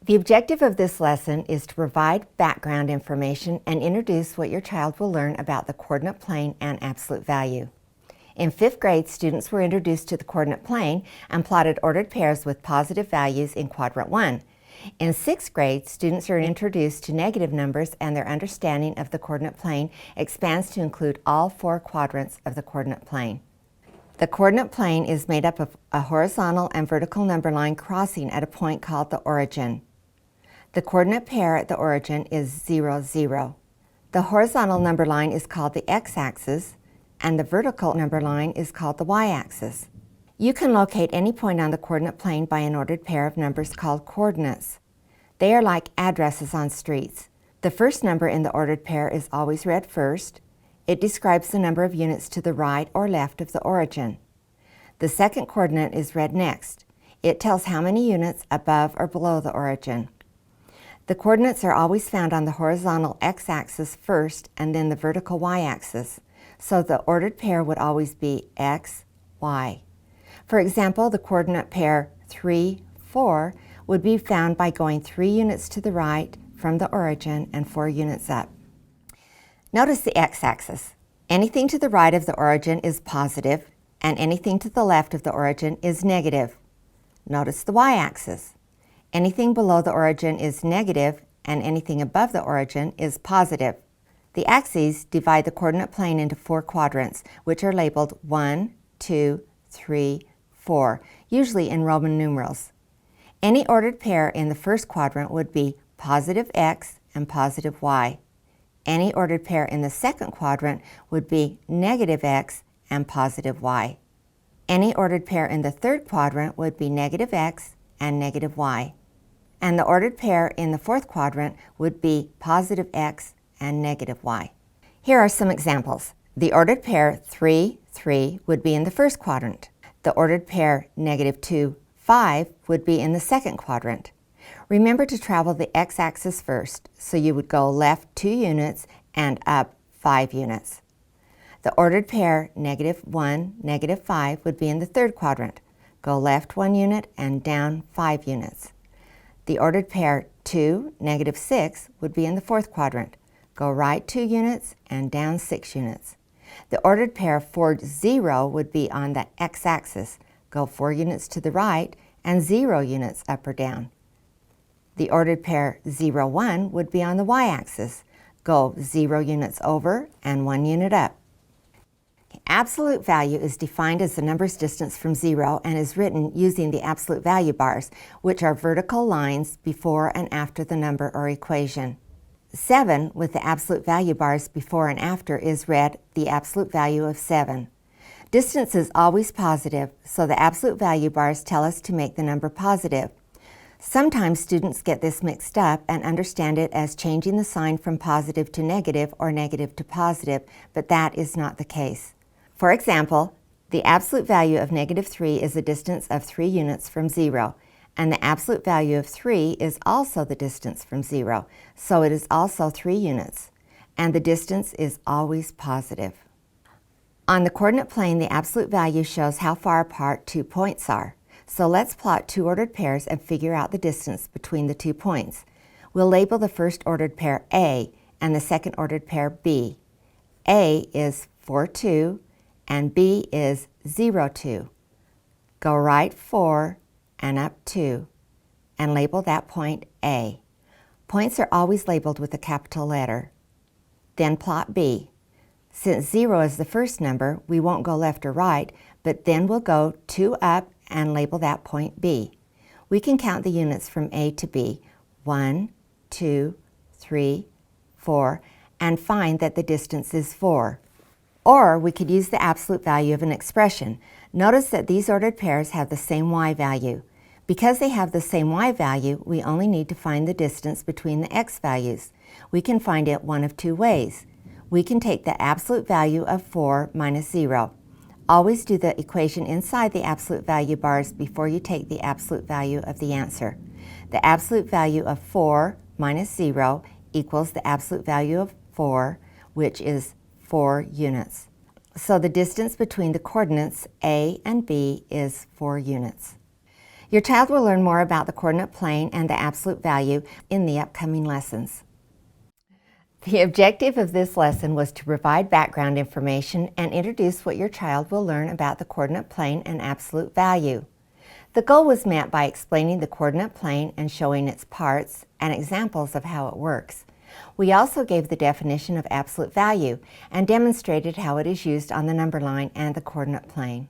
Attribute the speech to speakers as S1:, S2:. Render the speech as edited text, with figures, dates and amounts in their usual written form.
S1: The objective of this lesson is to provide background information and introduce what your child will learn about the coordinate plane and absolute value. In 5th grade, students were introduced to the coordinate plane and plotted ordered pairs with positive values in quadrant 1. In 6th grade, students are introduced to negative numbers, and their understanding of the coordinate plane expands to include all 4 quadrants of the coordinate plane. The coordinate plane is made up of a horizontal and vertical number line crossing at a point called the origin. The coordinate pair at the origin is 0, 0. The horizontal number line is called the x-axis, and the vertical number line is called the y-axis. You can locate any point on the coordinate plane by an ordered pair of numbers called coordinates. They are like addresses on streets. The first number in the ordered pair is always read first. It describes the number of units to the right or left of the origin. The second coordinate is read next. It tells how many units above or below the origin. The coordinates are always found on the horizontal x-axis first and then the vertical y-axis, so the ordered pair would always be x, y. For example, the coordinate pair 3, 4 would be found by going 3 units to the right from the origin and 4 units up. Notice the x-axis. Anything to the right of the origin is positive, and anything to the left of the origin is negative. Notice the y-axis. Anything below the origin is negative, and anything above the origin is positive. The axes divide the coordinate plane into 4 quadrants, which are labeled 1, 2, 3, 4, usually in Roman numerals. Any ordered pair in the first quadrant would be positive x and positive y. Any ordered pair in the second quadrant would be negative x and positive y. Any ordered pair in the third quadrant would be negative x and negative y. And the ordered pair in the fourth quadrant would be positive x and negative y. Here are some examples. The ordered pair 3, 3 would be in the first quadrant. The ordered pair negative 2, 5 would be in the second quadrant. Remember to travel the x-axis first, so you would go left 2 units and up 5 units. The ordered pair negative 1, negative 5 would be in the third quadrant. Go left 1 unit and down 5 units. The ordered pair 2, negative 6 would be in the fourth quadrant. Go right 2 units and down 6 units. The ordered pair 4, 0 would be on the x-axis. Go 4 units to the right and 0 units up or down. The ordered pair 0, 1 would be on the y-axis. Go 0 units over and 1 unit up. Absolute value is defined as the number's distance from 0 and is written using the absolute value bars, which are vertical lines before and after the number or equation. 7 with the absolute value bars before and after is read the absolute value of 7. Distance is always positive, so the absolute value bars tell us to make the number positive. Sometimes students get this mixed up and understand it as changing the sign from positive to negative or negative to positive, but that is not the case. For example, the absolute value of negative 3 is a distance of 3 units from 0, and the absolute value of 3 is also the distance from 0, so it is also 3 units, and the distance is always positive. On the coordinate plane, the absolute value shows how far apart 2 points are. So let's plot 2 ordered pairs and figure out the distance between the 2 points. We'll label the first ordered pair A and the second ordered pair B. A is 4, 2, and B is 0, 2. Go right 4 and up 2, and label that point A. Points are always labeled with a capital letter. Then plot B. Since 0 is the first number, we won't go left or right, but then we'll go 2 up and label that point B. We can count the units from A to B, 1, 2, 3, 4, and find that the distance is 4. Or we could use the absolute value of an expression. Notice that these ordered pairs have the same y value. Because they have the same y value, we only need to find the distance between the x values. We can find it one of 2 ways. We can take the absolute value of 4 minus 0. Always do the equation inside the absolute value bars before you take the absolute value of the answer. The absolute value of 4 minus 0 equals the absolute value of 4, which is 4 units. So the distance between the coordinates A and B is 4 units. Your child will learn more about the coordinate plane and the absolute value in the upcoming lessons. The objective of this lesson was to provide background information and introduce what your child will learn about the coordinate plane and absolute value. The goal was met by explaining the coordinate plane and showing its parts and examples of how it works. We also gave the definition of absolute value and demonstrated how it is used on the number line and the coordinate plane.